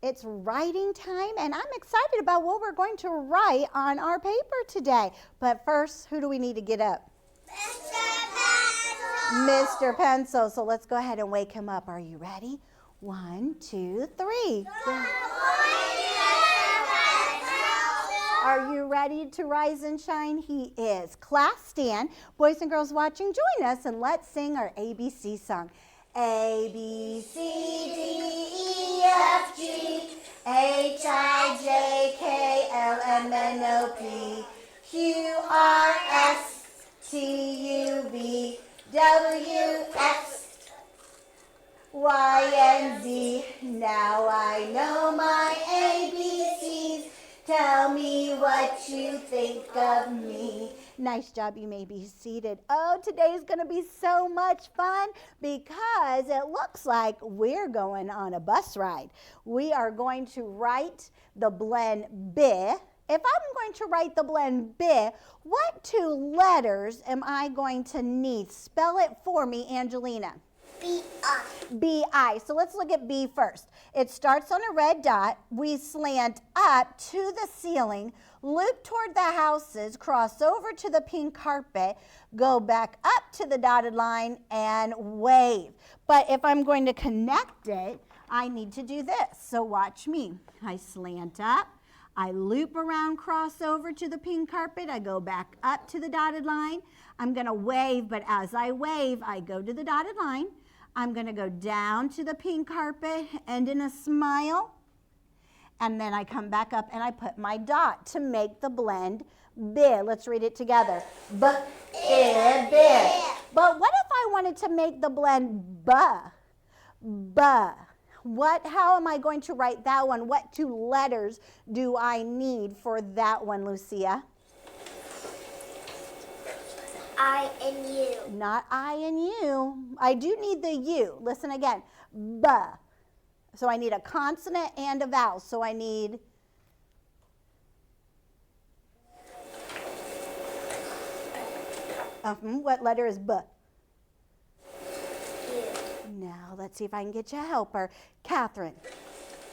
It's writing time, and I'm excited about what we're going to write on our paper today. But first, who do we need to get up? Mr. Pencil. So let's go ahead and wake him up. Are you ready? 1, 2, 3. Are you ready to rise and shine? He is. Class stand. Boys and girls watching, join us and let's sing our ABC song. A, B, C, D, E, F, G, H, I, J, K, L, M, N, O, P, Q, R, S, T, U, V, W, X, Y, and Z. Now I know my ABCs. Tell me what you think of me. Nice job. You may be seated. Oh, today's going to be so much fun because it looks like we're going on a bus ride. We are going to write the blend B. If I'm going to write the blend B, what 2 letters am I going to need? Spell it for me, Angelina. B-I. B-I. So let's look at B first. It starts on a red dot. We slant up to the ceiling, loop toward the houses, cross over to the pink carpet, go back up to the dotted line, and wave. But if I'm going to connect it, I need to do this. So watch me. I slant up. I loop around, cross over to the pink carpet. I go back up to the dotted line. I'm going to wave, but as I wave, I go to the dotted line. I'm going to go down to the pink carpet, end in a smile, and then I come back up and I put my dot to make the blend B. Let's read it together. B-I-B. But what if I wanted to make the blend B? B. How am I going to write that one? What 2 letters do I need for that one, Lucia? I and U. Not I and you. I do need the U. Listen again. B. So I need a consonant and a vowel. So I need what letter is B? U. Now let's see if I can get you a helper. Catherine.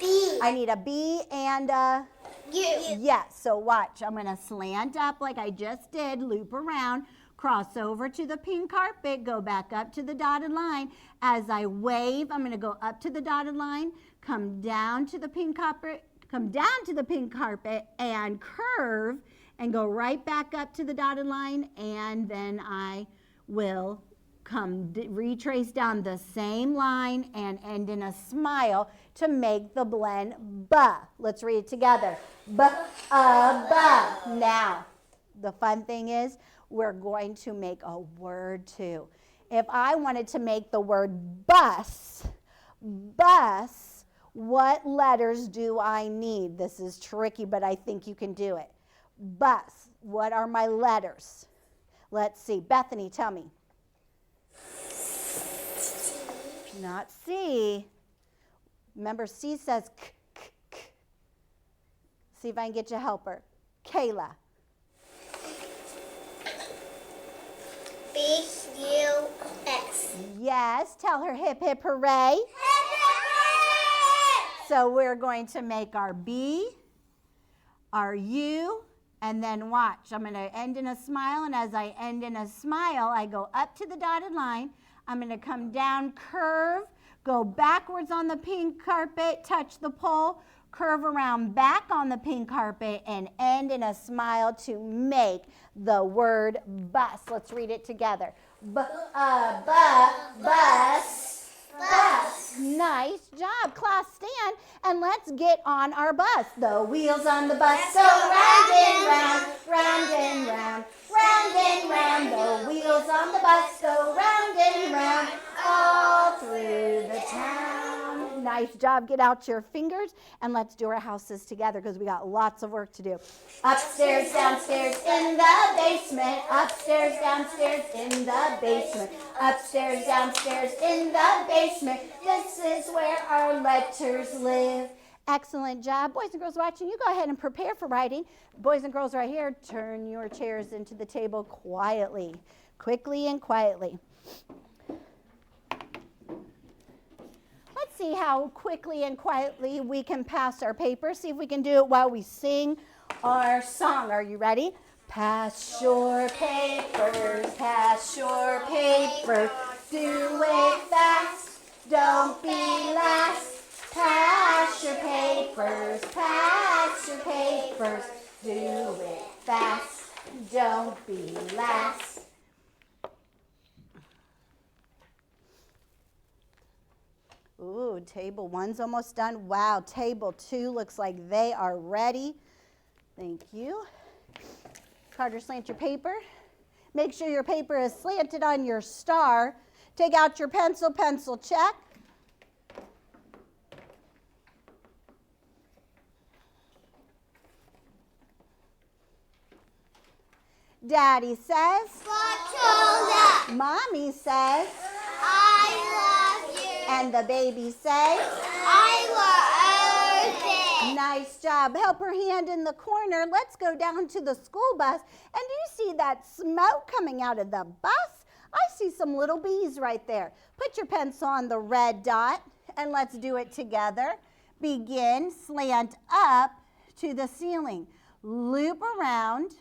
B. I need a B and a U. yes. So watch. I'm going to slant up like I just did, loop around, cross over to the pink carpet, go back up to the dotted line. As I wave, I'm going to go up to the dotted line, come down to the pink carpet, and curve and go right back up to the dotted line, and then I will retrace down the same line and end in a smile to make the blend B. Let's read it together. B. Now, the fun thing is, we're going to make a word too. If I wanted to make the word bus, what letters do I need? This is tricky, but I think you can do it. Bus, what are my letters? Let's see. Bethany, tell me. Not C. Remember, C says k, k, k. See if I can get you a helper. Kayla. B-U-S. Yes, tell her hip, hip, hooray. So we're going to make our B, our U, and then watch. I'm going to end in a smile, and as I end in a smile, I go up to the dotted line. I'm going to come down, curve, go backwards on the pink carpet, touch the pole, curve around back on the pink carpet, and end in a smile to make the word bus. Let's read it together. Bus. Bus. Nice job, class. Stand and let's get on our bus. The wheels on the bus go round and round, round and round, round and round. The wheels on the bus go round and round, all through the town. Nice job. Get out your fingers and let's do our houses together because we got lots of work to do. Upstairs, downstairs, in the basement. Upstairs, downstairs, in the basement. Upstairs, downstairs, in the basement. This is where our letters live. Excellent job. Boys and girls watching, you go ahead and prepare for writing. Boys and girls right here, turn your chairs into the table quietly, quickly and quietly. Let's see how quickly and quietly we can pass our paper. See if we can do it while we sing our song. Are you ready? Pass your papers, pass your papers. Do it fast, don't be last. Pass your papers, pass your papers. Do it fast, don't be last. Ooh, table 1's almost done. Wow, table 2 looks like they are ready. Thank you. Carter, slant your paper. Make sure your paper is slanted on your star. Take out your pencil, pencil check. Daddy says, Matilda, Mommy says, I love you. and the baby says, I love you. nice job. Help her hand in the corner. Let's go down to the school bus. And do you see that smoke coming out of the bus? I see some little bees right there. Put your pencil on the red dot and let's do it together. Begin, slant up to the ceiling. Loop around,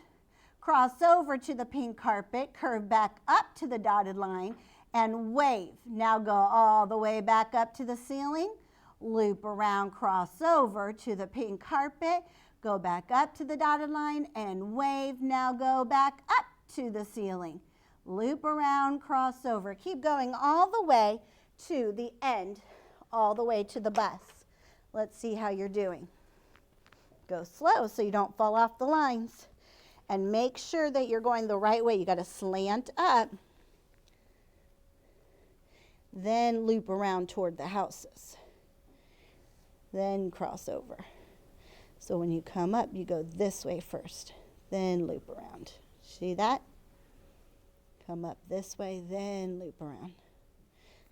cross over to the pink carpet, curve back up to the dotted line, and wave. Now go all the way back up to the ceiling. Loop around, cross over to the pink carpet, go back up to the dotted line, and wave. Now go back up to the ceiling. Loop around, cross over. Keep going all the way to the end, all the way to the bus. Let's see how you're doing. Go slow so you don't fall off the lines. And make sure that you're going the right way. You got to slant up, then loop around toward the houses. Then cross over. So when you come up, you go this way first, then loop around. See that? Come up this way, then loop around.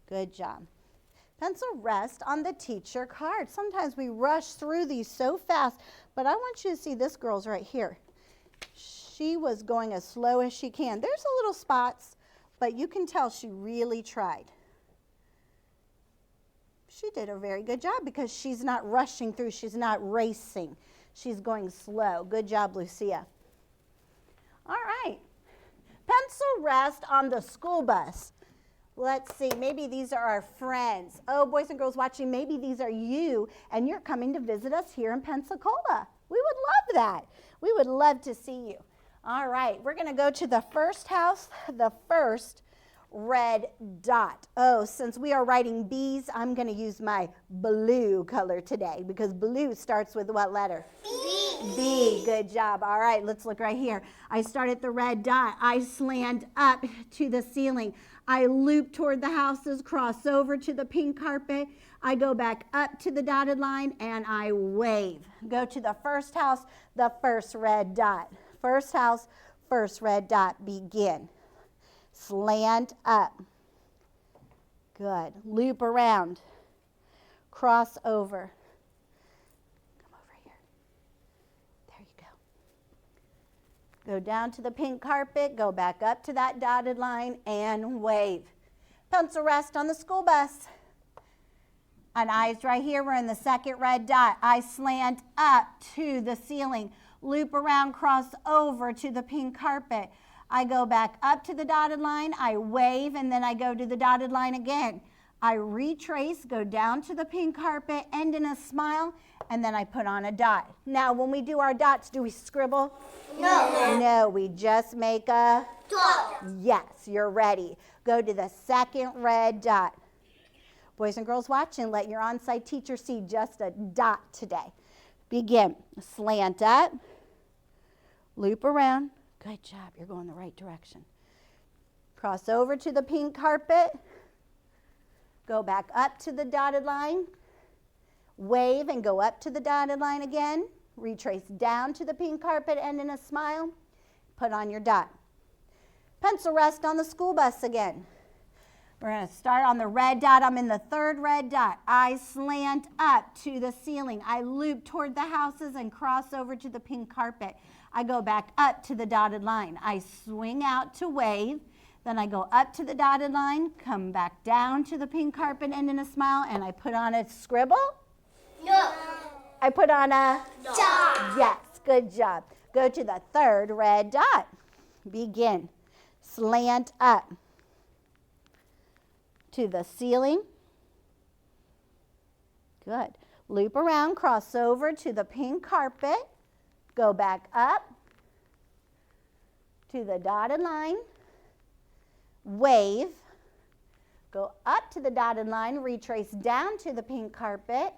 Good job. Pencil rest on the teacher card. Sometimes we rush through these so fast, but I want you to see this girl's right here. She was going as slow as she can. There's a little spots, but you can tell she really tried. She did a very good job because she's not rushing through. She's not racing. She's going slow. Good job, Lucia. All right. Pencil rest on the school bus. Let's see. Maybe these are our friends. Oh, boys and girls watching, maybe these are you, and you're coming to visit us here in Pensacola. We would love that. We would love to see you. All right. We're going to go to the first house, the first red dot. Oh, since we are writing B's, I'm going to use my blue color today because blue starts with what letter? B. B. Good job. All right, let's look right here. I start at the red dot. I slant up to the ceiling. I loop toward the houses, cross over to the pink carpet. I go back up to the dotted line and I wave. Go to the first house, the first red dot. First house, first red dot. Begin. Slant up. Good. Loop around. Cross over. Come over here. There you go. Go down to the pink carpet. Go back up to that dotted line and wave. Pencil rest on the school bus. And eyes right here. We're in the second red dot. I slant up to the ceiling. Loop around, cross over to the pink carpet. I go back up to the dotted line, I wave, and then I go to the dotted line again. I retrace, go down to the pink carpet, end in a smile, and then I put on a dot. Now, when we do our dots, do we scribble? No. No, we just make a Dot. yes, you're ready. Go to the second red dot. Boys and girls watching, let your on-site teacher see just a dot today. Begin. Slant up, loop around. Good job. You're going the right direction. Cross over to the pink carpet. Go back up to the dotted line. Wave and go up to the dotted line again. Retrace down to the pink carpet, end in a smile. Put on your dot. Pencil rest on the school bus again. We're going to start on the red dot. I'm in the third red dot. I slant up to the ceiling. I loop toward the houses and cross over to the pink carpet. I go back up to the dotted line. I swing out to wave. Then I go up to the dotted line, come back down to the pink carpet, and in a smile, and I put on a scribble. No. I put on a Dot. yes, good job. Go to the third red dot. Begin. Slant up to the ceiling. Good. Loop around, cross over to the pink carpet. Go back up to the dotted line. Wave. Go up to the dotted line, retrace down to the pink carpet,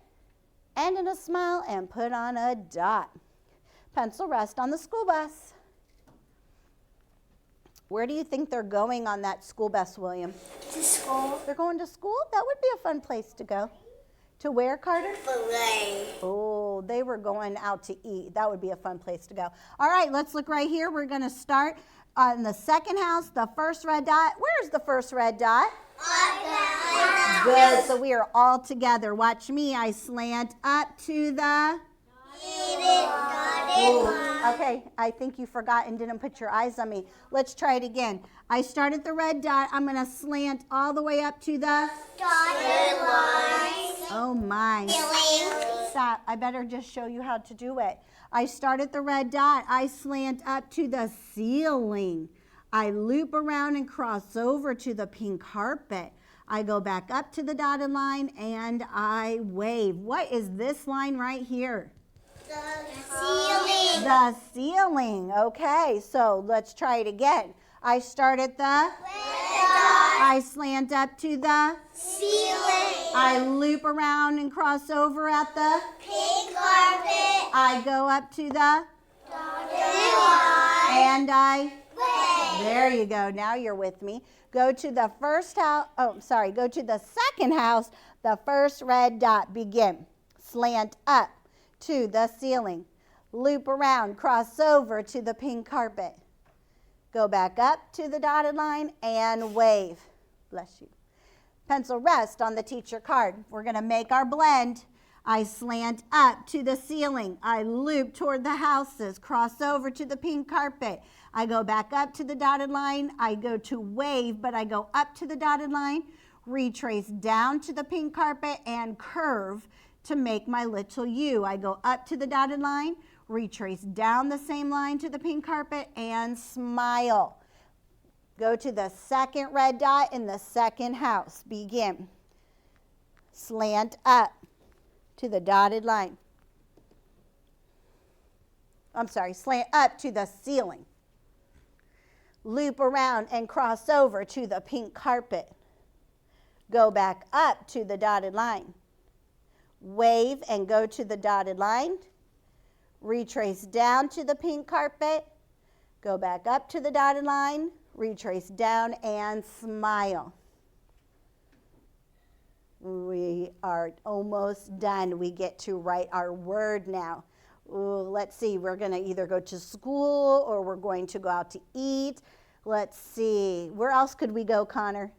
and in a smile, and put on a dot. Pencil rest on the school bus. Where do you think they're going on that school bus, William? To school. They're going to school? That would be a fun place to go. To where, Carter? Play. Oh, they were going out to eat. That would be a fun place to go. All right, let's look right here. We're going to start on the second house, the first red dot. Where's the first red dot? Good, so we are all together. Watch me. I slant up to the... Okay, I think you forgot and didn't put your eyes on me. Let's try it again. I start at the red dot. I'm going to slant all the way up to the... Dotted line. Oh, my. Stop. I better just show you how to do it. I start at the red dot. I slant up to the ceiling. I loop around and cross over to the pink carpet. I go back up to the dotted line and I wave. What is this line right here? The ceiling. The ceiling. Okay, so let's try it again. I start at the Red dot. I slant up to the Ceiling. I loop around and cross over at the Pink carpet. I go up to the Dotted line. and I Wave. there you go. Now you're with me. Go to the first house. Oh, sorry. Go to the second house, the first red dot. Begin. Slant up to the ceiling. Loop around, cross over to the pink carpet. Go back up to the dotted line and wave. Bless you. Pencil rest on the teacher card. We're going to make our blend. I slant up to the ceiling. I loop toward the houses, cross over to the pink carpet. I go back up to the dotted line. I go to wave, but I go up to the dotted line, retrace down to the pink carpet, and curve to make my little U. I go up to the dotted line, retrace down the same line to the pink carpet, and smile. Go to the second red dot in the second house. Begin. Slant up to the dotted line. I'm sorry, slant up to the ceiling. Loop around and cross over to the pink carpet. Go back up to the dotted line. Wave and go to the dotted line. Retrace down to the pink carpet. Go back up to the dotted line. Retrace down and smile. We are almost done. We get to write our word now. Ooh, let's see. We're going to either go to school or we're going to go out to eat. Let's see. Where else could we go, Connor?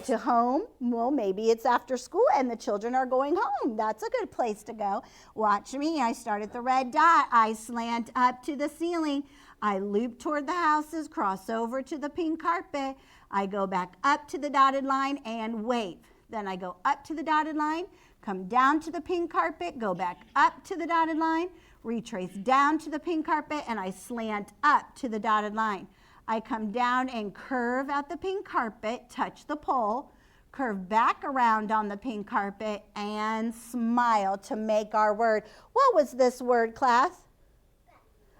To home? Well, maybe it's after school and the children are going home. That's a good place to go. Watch me. I start at the red dot. I slant up to the ceiling. I loop toward the houses, cross over to the pink carpet. I go back up to the dotted line and wave. Then I go up to the dotted line, come down to the pink carpet, go back up to the dotted line, retrace down to the pink carpet, and I slant up to the dotted line. I come down and curve at the pink carpet, touch the pole, curve back around on the pink carpet, and smile to make our word. What was this word, class?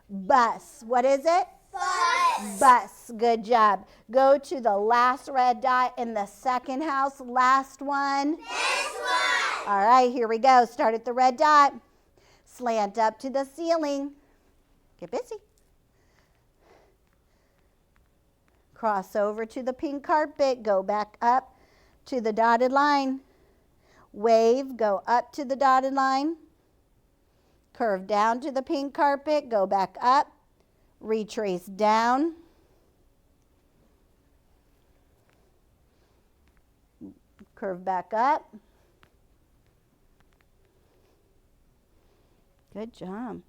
Bus. What is it? Bus. Bus. Good job. Go to the last red dot in the second house. Last one. This one. All right, here we go. Start at the red dot. Slant up to the ceiling. Get busy. Cross over to the pink carpet. Go back up to the dotted line. Wave. Go up to the dotted line. Curve down to the pink carpet. Go back up. Retrace down. Curve back up. Good job.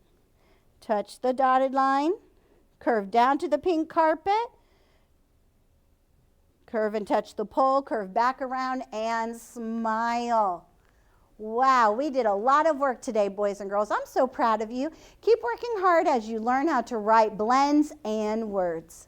Touch the dotted line. Curve down to the pink carpet. Curve and touch the pole. Curve back around and smile. Wow, we did a lot of work today, boys and girls. I'm so proud of you. Keep working hard as you learn how to write blends and words.